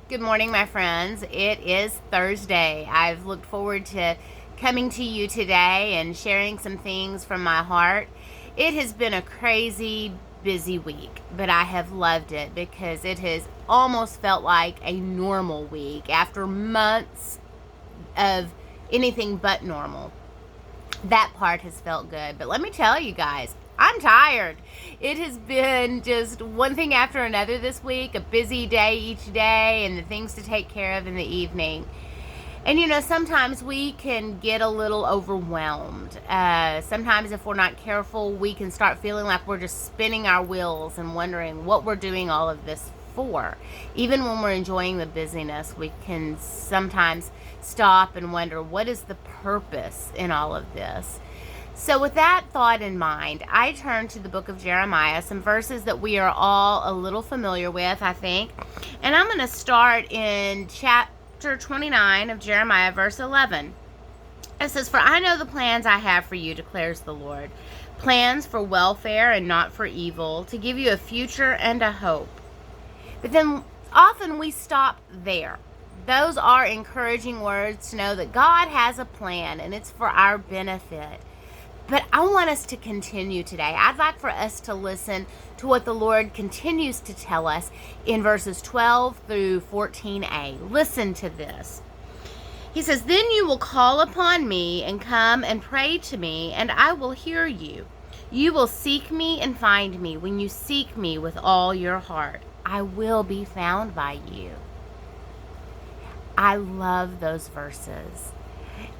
Good morning, my friends. It is Thursday. I've looked forward to coming to you today and sharing some things from my heart. It has been a crazy, busy week, but I have loved it because it has almost felt like a normal week after months of anything but normal. That part has felt good. But let me tell you guys, I'm tired. It has been just one thing after another this week, a busy day each day, and the things to take care of in the evening. And sometimes we can get a little overwhelmed. Sometimes, if we're not careful, we can start feeling like we're just spinning our wheels and wondering what we're doing all of this for. Even when we're enjoying the busyness, we can sometimes stop and wonder, what is the purpose in all of this? So, with that thought in mind, I turn to the book of Jeremiah, some verses that we are all a little familiar with, I think. And I'm going to start in chapter 29 of Jeremiah, verse 11. It says, "For I know the plans I have for you, declares the Lord, plans for welfare and not for evil, to give you a future and a hope." But then often we stop there. Those are encouraging words to know that God has a plan and it's for our benefit. But I want us to continue today. I'd like for us to listen to what the Lord continues to tell us in verses 12 through 14a. Listen to this. He says, "Then you will call upon me and come and pray to me, and I will hear you. You will seek me and find me when you seek me with all your heart. I will be found by you." I love those verses.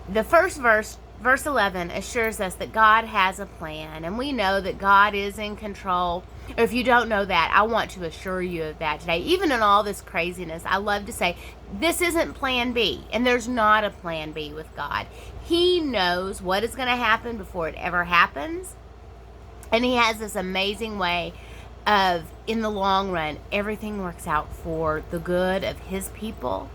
The first verse, verse 11, assures us that God has a plan, and we know that God is in control. Or if you don't know that, I want to assure you of that today. Even in all this craziness, I love to say, this isn't plan B, and there's not a plan B with God. He knows what is going to happen before it ever happens, and He has this amazing way of, in the long run, everything works out for the good of His people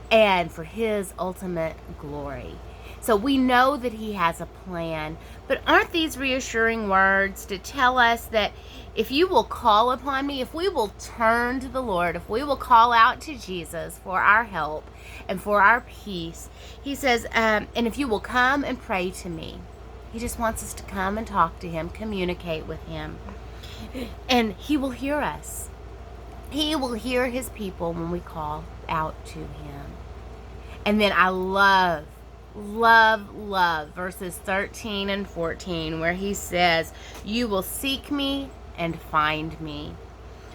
and for His ultimate glory. So we know that He has a plan, but aren't these reassuring words to tell us that if you will call upon me, if we will turn to the Lord, if we will call out to Jesus for our help and for our peace, He says, and if you will come and pray to me. He just wants us to come and talk to Him, communicate with Him, and He will hear us. He will hear His people when we call out to Him. And then I love verses 13 and 14, where He says, "You will seek me and find me.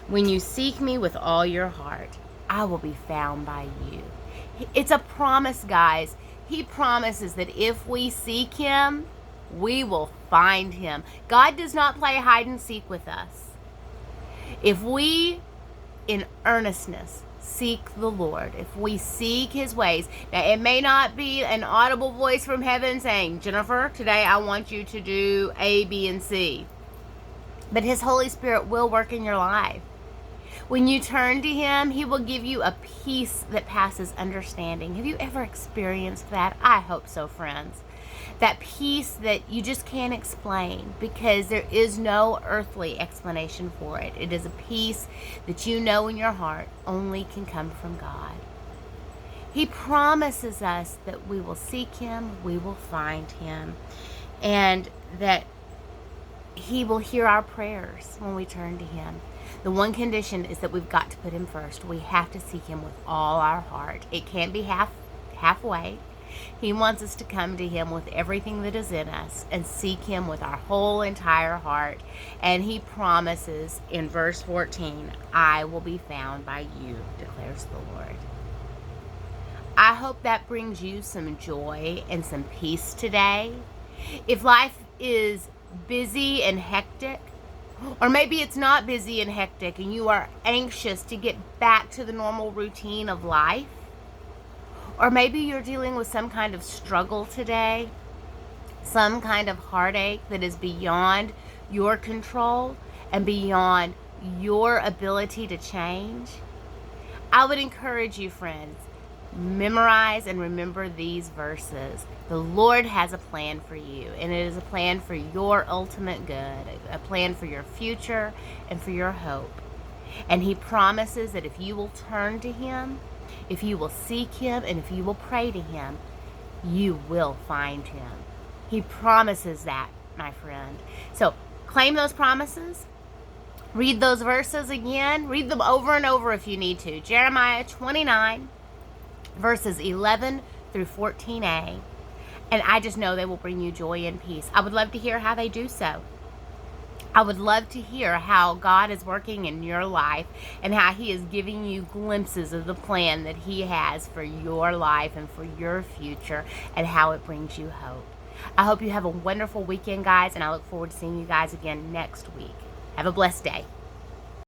When you seek me with all your heart, I will be found by you." It's a promise, guys. He promises that if we seek Him, we will find Him. God does not play hide and seek with us. If we, in earnestness, seek the Lord, if we seek His ways. Now, it may not be an audible voice from heaven saying, "Jennifer, today I want you to do A, B, and C." But His Holy Spirit will work in your life. When you turn to Him, He will give you a peace that passes understanding. Have you ever experienced that? I hope so, friends. That peace that you just can't explain because there is no earthly explanation for it. It is a peace that you know in your heart only can come from God. He promises us that we will seek Him, we will find Him, and that He will hear our prayers when we turn to Him. The one condition is that we've got to put Him first. We have to seek Him with all our heart. It can't be halfway. He wants us to come to Him with everything that is in us and seek Him with our whole entire heart. And He promises in verse 14, "I will be found by you, declares the Lord." I hope that brings you some joy and some peace today. If life is busy and hectic, or maybe it's not busy and hectic and you are anxious to get back to the normal routine of life, or maybe you're dealing with some kind of struggle today, some kind of heartache that is beyond your control and beyond your ability to change, I would encourage you, friends, memorize and remember these verses. The Lord has a plan for you, and it is a plan for your ultimate good, a plan for your future and for your hope. And he promises that if you will turn to him, if you will seek him, and if you will pray to him, you will find him. He promises that, my friend. So claim those promises. Read those verses again. Read them over and over if you need to. Jeremiah 29, verses 11 through 14a. And I just know they will bring you joy and peace. I would love to hear how they do so. I would love to hear how God is working in your life and how he is giving you glimpses of the plan that he has for your life and for your future and how it brings you hope. I hope you have a wonderful weekend, guys, and I look forward to seeing you guys again next week. Have a blessed day.